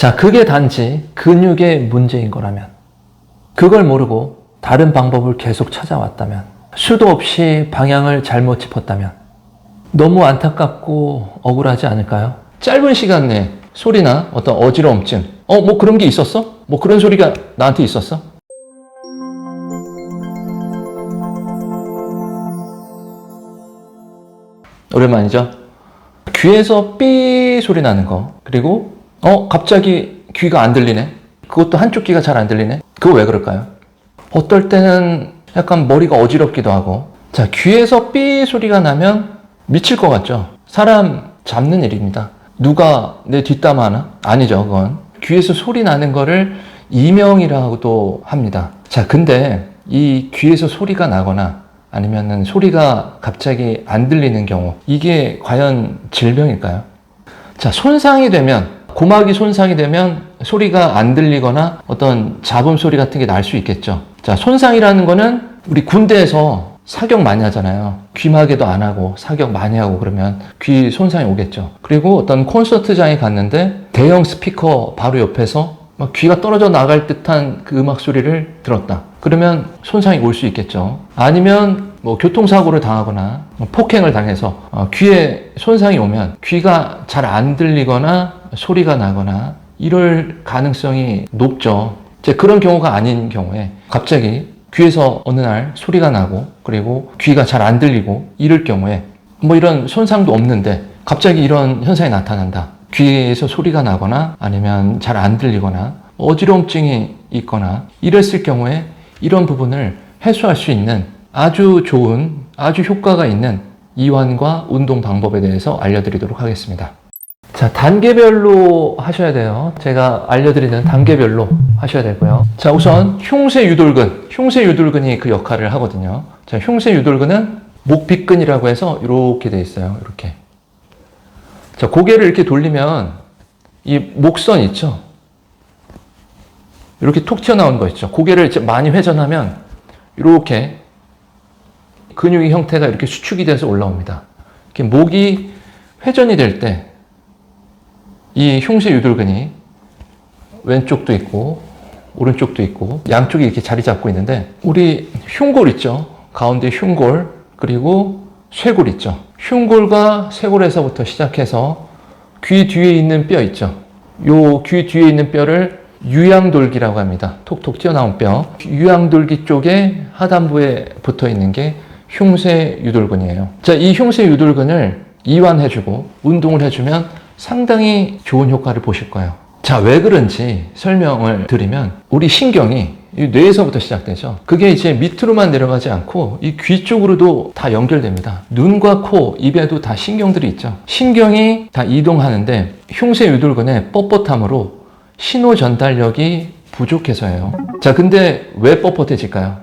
자, 그게 단지 근육의 문제인 거라면, 그걸 모르고 다른 방법을 계속 찾아왔다면, 수도 없이 방향을 잘못 짚었다면 너무 안타깝고 억울하지 않을까요? 짧은 시간 내에 소리나 어떤 어지러움증, 뭐 그런 게 있었어? 뭐 그런 소리가 나한테 있었어? 오랜만이죠? 귀에서 삐 소리 나는 거, 그리고 갑자기 귀가 안 들리네? 그것도 한쪽 귀가 잘 안 들리네? 그거 왜 그럴까요? 어떨 때는 약간 머리가 어지럽기도 하고. 자, 귀에서 삐 소리가 나면 미칠 것 같죠? 사람 잡는 일입니다. 누가 내 뒷담 하나? 아니죠, 그건. 귀에서 소리 나는 거를 이명이라고도 합니다. 자, 근데 이 귀에서 소리가 나거나 아니면은 소리가 갑자기 안 들리는 경우, 이게 과연 질병일까요? 자, 손상이 되면, 고막이 손상이 되면 소리가 안 들리거나 어떤 잡음 소리 같은 게 날 수 있겠죠. 자, 손상이라는 거는 우리 군대에서 사격 많이 하잖아요. 귀마개도 안 하고 사격 많이 하고 그러면 귀 손상이 오겠죠. 그리고 어떤 콘서트장에 갔는데 대형 스피커 바로 옆에서 막 귀가 떨어져 나갈 듯한 그 음악 소리를 들었다. 그러면 손상이 올 수 있겠죠. 아니면 뭐 교통사고를 당하거나 폭행을 당해서 귀에 손상이 오면 귀가 잘 안 들리거나 소리가 나거나 이럴 가능성이 높죠. 이제 그런 경우가 아닌 경우에 갑자기 귀에서 어느 날 소리가 나고 그리고 귀가 잘 안 들리고 이럴 경우에 뭐 이런 손상도 없는데 갑자기 이런 현상이 나타난다. 귀에서 소리가 나거나 아니면 잘 안 들리거나 어지러움증이 있거나 이랬을 경우에 이런 부분을 해소할 수 있는 아주 좋은, 아주 효과가 있는 이완과 운동 방법에 대해서 알려드리도록 하겠습니다. 자, 단계별로 하셔야 돼요. 제가 알려드리는 단계별로 하셔야 되고요. 자, 우선 흉쇄유돌근. 흉쇄유돌근이 그 역할을 하거든요. 자, 흉쇄유돌근은 목비근이라고 해서 이렇게 돼 있어요. 이렇게. 자, 고개를 이렇게 돌리면 이 목선 있죠? 이렇게 톡 튀어나오는 거 있죠? 고개를 많이 회전하면 이렇게 근육의 형태가 이렇게 수축이 돼서 올라옵니다. 이렇게 목이 회전이 될 때 이 흉쇄유돌근이 왼쪽도 있고 오른쪽도 있고 양쪽이 이렇게 자리 잡고 있는데 우리 흉골 있죠? 가운데 흉골 그리고 쇄골 있죠? 흉골과 쇄골에서부터 시작해서 귀 뒤에 있는 뼈 있죠? 요 귀 뒤에 있는 뼈를 유양돌기라고 합니다. 톡톡 튀어나온 뼈. 유양돌기 쪽에 하단부에 붙어 있는 게 흉쇄유돌근이에요. 자, 이 흉쇄유돌근을 이완해주고 운동을 해주면 상당히 좋은 효과를 보실 거예요. 자, 왜 그런지 설명을 드리면 우리 신경이 뇌에서부터 시작되죠. 그게 이제 밑으로만 내려가지 않고 이 귀 쪽으로도 다 연결됩니다. 눈과 코, 입에도 다 신경들이 있죠. 신경이 다 이동하는데 흉쇄유돌근의 뻣뻣함으로 신호 전달력이 부족해서예요. 자, 근데 왜 뻣뻣해질까요?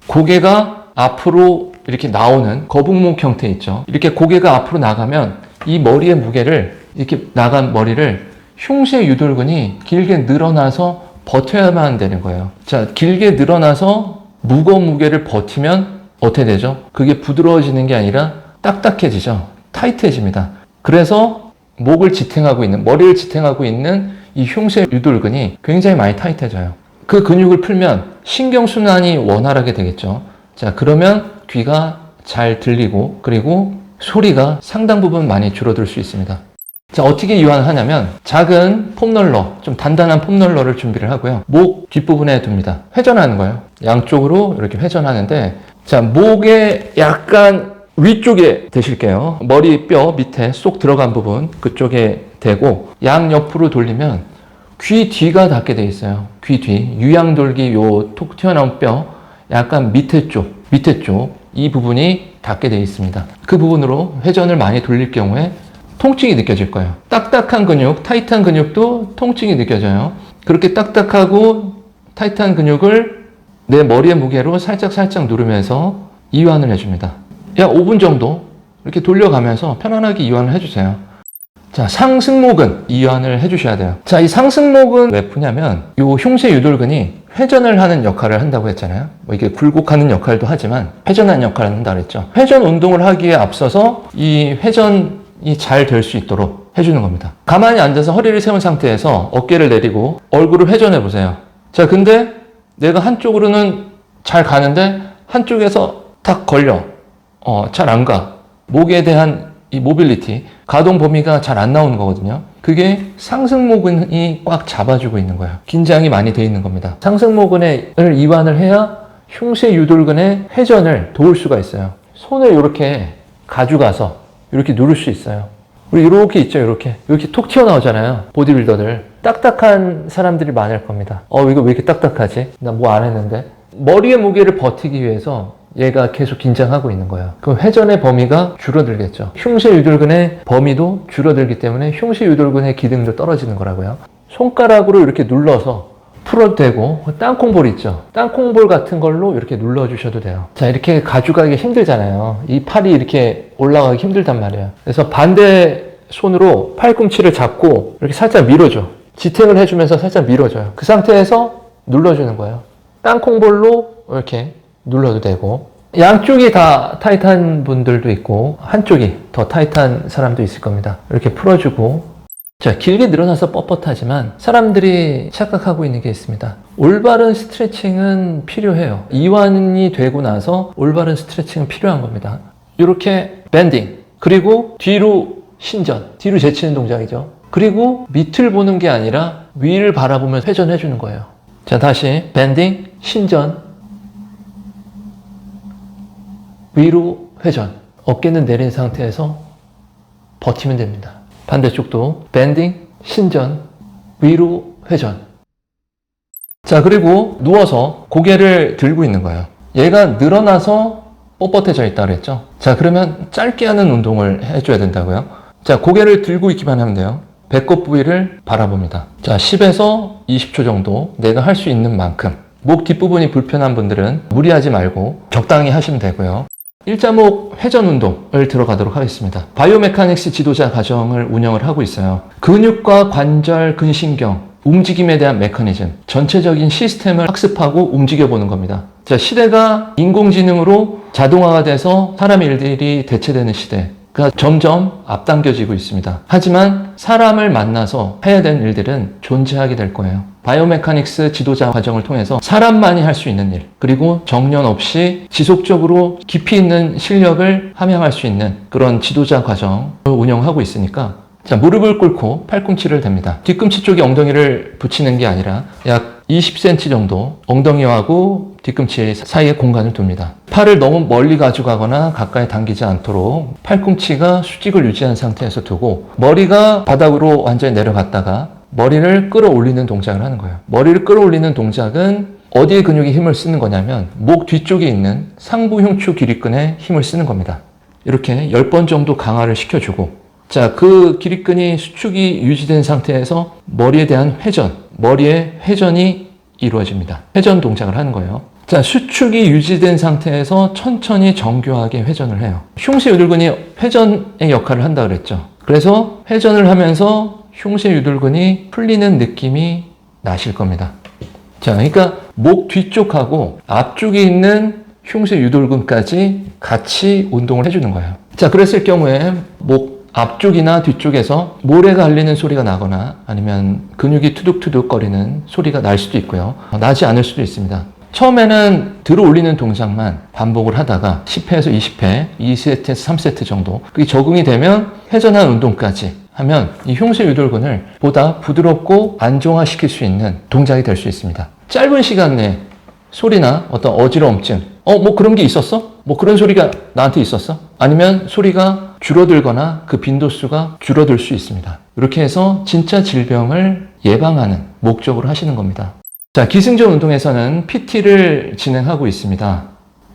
고개가 앞으로 이렇게 나오는 거북목 형태 있죠. 이렇게 고개가 앞으로 나가면 이 머리의 무게를 이렇게 나간 머리를 흉쇄유돌근이 길게 늘어나서 버텨야만 되는 거예요. 자, 길게 늘어나서 무거운 무게를 버티면 어떻게 되죠? 그게 부드러워지는 게 아니라 딱딱해지죠. 타이트해집니다. 그래서 목을 지탱하고 있는, 머리를 지탱하고 있는 이 흉쇄유돌근이 굉장히 많이 타이트해져요. 그 근육을 풀면 신경순환이 원활하게 되겠죠. 자, 그러면 귀가 잘 들리고 그리고 소리가 상당 부분 많이 줄어들 수 있습니다. 자, 어떻게 이완을 하냐면 작은 폼롤러, 좀 단단한 폼롤러를 준비를 하고요. 목 뒷부분에 둡니다. 회전하는 거예요. 양쪽으로 이렇게 회전하는데 자, 목에 약간 위쪽에 대실게요. 머리뼈 밑에 쏙 들어간 부분 그쪽에 대고 양옆으로 돌리면 귀 뒤가 닿게 돼 있어요. 귀 뒤. 유양돌기 요 톡 튀어나온 뼈 약간 밑에 쪽 이 부분이 닿게 돼 있습니다. 그 부분으로 회전을 많이 돌릴 경우에 통증이 느껴질 거예요. 딱딱한 근육, 타이트한 근육도 통증이 느껴져요. 그렇게 딱딱하고 타이트한 근육을 내 머리의 무게로 살짝 누르면서 이완을 해줍니다. 약 5분 정도 이렇게 돌려가면서 편안하게 이완을 해주세요. 자, 상승목은 이완을 해주셔야 돼요. 자, 이 상승목은 왜 푸냐면 이 흉쇄유돌근이 회전을 하는 역할을 한다고 했잖아요. 뭐 이게 굴곡하는 역할도 하지만 회전하는 역할을 한다고 했죠. 회전 운동을 하기에 앞서서 이 회전이 잘 될 수 있도록 해주는 겁니다. 가만히 앉아서 허리를 세운 상태에서 어깨를 내리고 얼굴을 회전해 보세요. 자, 근데 내가 한쪽으로는 잘 가는데 한쪽에서 딱 걸려. 잘 안 가. 목에 대한 이 모빌리티, 가동 범위가 잘 안 나오는 거거든요. 그게 상승모근이 꽉 잡아주고 있는 거예요. 긴장이 많이 돼 있는 겁니다. 상승모근을 이완을 해야 흉쇄 유돌근의 회전을 도울 수가 있어요. 손을 이렇게 가져가서 이렇게 누를 수 있어요. 우리 이렇게 있죠, 이렇게 톡 튀어나오잖아요. 보디빌더들. 딱딱한 사람들이 많을 겁니다. 이거 왜 이렇게 딱딱하지? 나 뭐 안 했는데. 머리의 무게를 버티기 위해서 얘가 계속 긴장하고 있는 거예요. 그럼 회전의 범위가 줄어들겠죠. 흉쇄 유돌근의 범위도 줄어들기 때문에 흉쇄 유돌근의 기능도 떨어지는 거라고요. 손가락으로 이렇게 눌러서 풀어도 되고, 땅콩볼 있죠. 땅콩볼 같은 걸로 이렇게 눌러주셔도 돼요. 자, 이렇게 가져가기 힘들잖아요. 이 팔이 이렇게 올라가기 힘들단 말이에요. 그래서 반대 손으로 팔꿈치를 잡고 이렇게 살짝 밀어줘. 지탱을 해주면서 살짝 밀어줘요. 그 상태에서 눌러주는 거예요. 땅콩볼로 이렇게 눌러도 되고, 양쪽이 다 타이트한 분들도 있고 한쪽이 더 타이트한 사람도 있을 겁니다. 이렇게 풀어주고, 자, 길게 늘어나서 뻣뻣하지만 사람들이 착각하고 있는 게 있습니다. 올바른 스트레칭은 필요해요. 이완이 되고 나서 올바른 스트레칭은 필요한 겁니다. 이렇게 밴딩, 그리고 뒤로 신전, 뒤로 제치는 동작이죠. 그리고 밑을 보는 게 아니라 위를 바라보면 회전해 주는 거예요. 자, 다시 밴딩, 신전, 위로 회전. 어깨는 내린 상태에서 버티면 됩니다. 반대쪽도 밴딩, 신전, 위로 회전. 자, 그리고 누워서 고개를 들고 있는 거예요. 얘가 늘어나서 뻣뻣해져 있다 그랬죠. 자, 그러면 짧게 하는 운동을 해줘야 된다고요. 자, 고개를 들고 있기만 하면 돼요. 배꼽 부위를 바라봅니다. 자, 10에서 20초 정도 내가 할 수 있는 만큼. 목 뒷부분이 불편한 분들은 무리하지 말고 적당히 하시면 되고요. 일자목 회전 운동을 들어가도록 하겠습니다. 바이오메카닉스 지도자 과정을 운영을 하고 있어요. 근육과 관절, 근신경, 움직임에 대한 메커니즘, 전체적인 시스템을 학습하고 움직여보는 겁니다. 자, 시대가 인공지능으로 자동화가 돼서 사람 일들이 대체되는 시대가 점점 앞당겨지고 있습니다. 하지만 사람을 만나서 해야 되는 일들은 존재하게 될 거예요. 바이오메카닉스 지도자 과정을 통해서 사람만이 할 수 있는 일, 그리고 정년 없이 지속적으로 깊이 있는 실력을 함양할 수 있는 그런 지도자 과정을 운영하고 있으니까, 자, 무릎을 꿇고 팔꿈치를 댑니다. 뒤꿈치 쪽에 엉덩이를 붙이는 게 아니라 약 20cm 정도 엉덩이하고 뒤꿈치 사이에 공간을 둡니다. 팔을 너무 멀리 가져가거나 가까이 당기지 않도록 팔꿈치가 수직을 유지한 상태에서 두고, 머리가 바닥으로 완전히 내려갔다가 머리를 끌어올리는 동작을 하는 거예요. 머리를 끌어올리는 동작은 어디에 근육이 힘을 쓰는 거냐면 목 뒤쪽에 있는 상부 흉추 기립근에 힘을 쓰는 겁니다. 이렇게 10번 정도 강화를 시켜주고, 자, 그 기립근이 수축이 유지된 상태에서 머리에 대한 회전, 머리의 회전이 이루어집니다. 회전 동작을 하는 거예요. 자, 수축이 유지된 상태에서 천천히 정교하게 회전을 해요. 흉쇄 유돌근이 회전의 역할을 한다 그랬죠. 그래서 회전을 하면서 흉쇄 유돌근이 풀리는 느낌이 나실 겁니다. 자, 그러니까 목 뒤쪽하고 앞쪽에 있는 흉쇄 유돌근까지 같이 운동을 해주는 거예요. 자, 그랬을 경우에 목 앞쪽이나 뒤쪽에서 모래가 흘리는 소리가 나거나 아니면 근육이 투둑투둑 거리는 소리가 날 수도 있고요. 나지 않을 수도 있습니다. 처음에는 들어 올리는 동작만 반복을 하다가 10회에서 20회, 2세트에서 3세트 정도, 그게 적응이 되면 회전한 운동까지 하면 이 흉쇄 유돌근을 보다 부드럽고 안정화시킬 수 있는 동작이 될 수 있습니다. 짧은 시간 내에 소리나 어떤 어지러움증, 뭐 그런 게 있었어? 뭐 그런 소리가 나한테 있었어? 아니면 소리가 줄어들거나 그 빈도수가 줄어들 수 있습니다. 이렇게 해서 진짜 질병을 예방하는 목적으로 하시는 겁니다. 자, 기승전 운동에서는 PT를 진행하고 있습니다.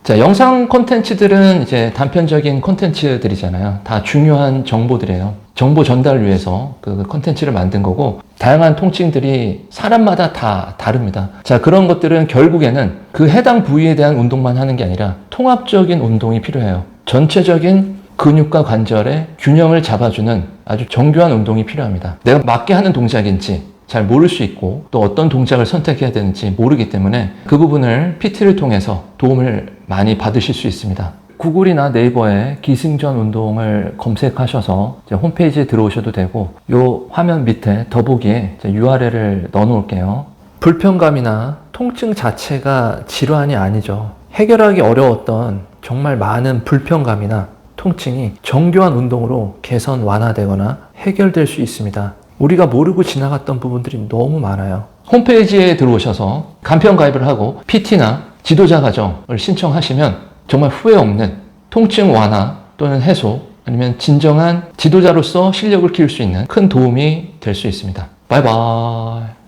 자, 영상 콘텐츠들은 이제 단편적인 콘텐츠들이잖아요. 다 중요한 정보들이에요. 정보 전달을 위해서 그 콘텐츠를 만든 거고, 다양한 통증들이 사람마다 다 다릅니다. 자, 그런 것들은 결국에는 그 해당 부위에 대한 운동만 하는 게 아니라 통합적인 운동이 필요해요. 전체적인 근육과 관절의 균형을 잡아주는 아주 정교한 운동이 필요합니다. 내가 맞게 하는 동작인지 잘 모를 수 있고, 또 어떤 동작을 선택해야 되는지 모르기 때문에 그 부분을 PT를 통해서 도움을 많이 받으실 수 있습니다. 구글이나 네이버에 기승전 운동을 검색하셔서 이제 홈페이지에 들어오셔도 되고, 요 화면 밑에 더보기에 URL을 넣어 놓을게요. 불편감이나 통증 자체가 질환이 아니죠. 해결하기 어려웠던 정말 많은 불편감이나 통증이 정교한 운동으로 개선 완화되거나 해결될 수 있습니다. 우리가 모르고 지나갔던 부분들이 너무 많아요. 홈페이지에 들어오셔서 간편 가입을 하고 PT나 지도자 과정을 신청하시면 정말 후회 없는 통증 완화 또는 해소, 아니면 진정한 지도자로서 실력을 키울 수 있는 큰 도움이 될 수 있습니다. 바이바이.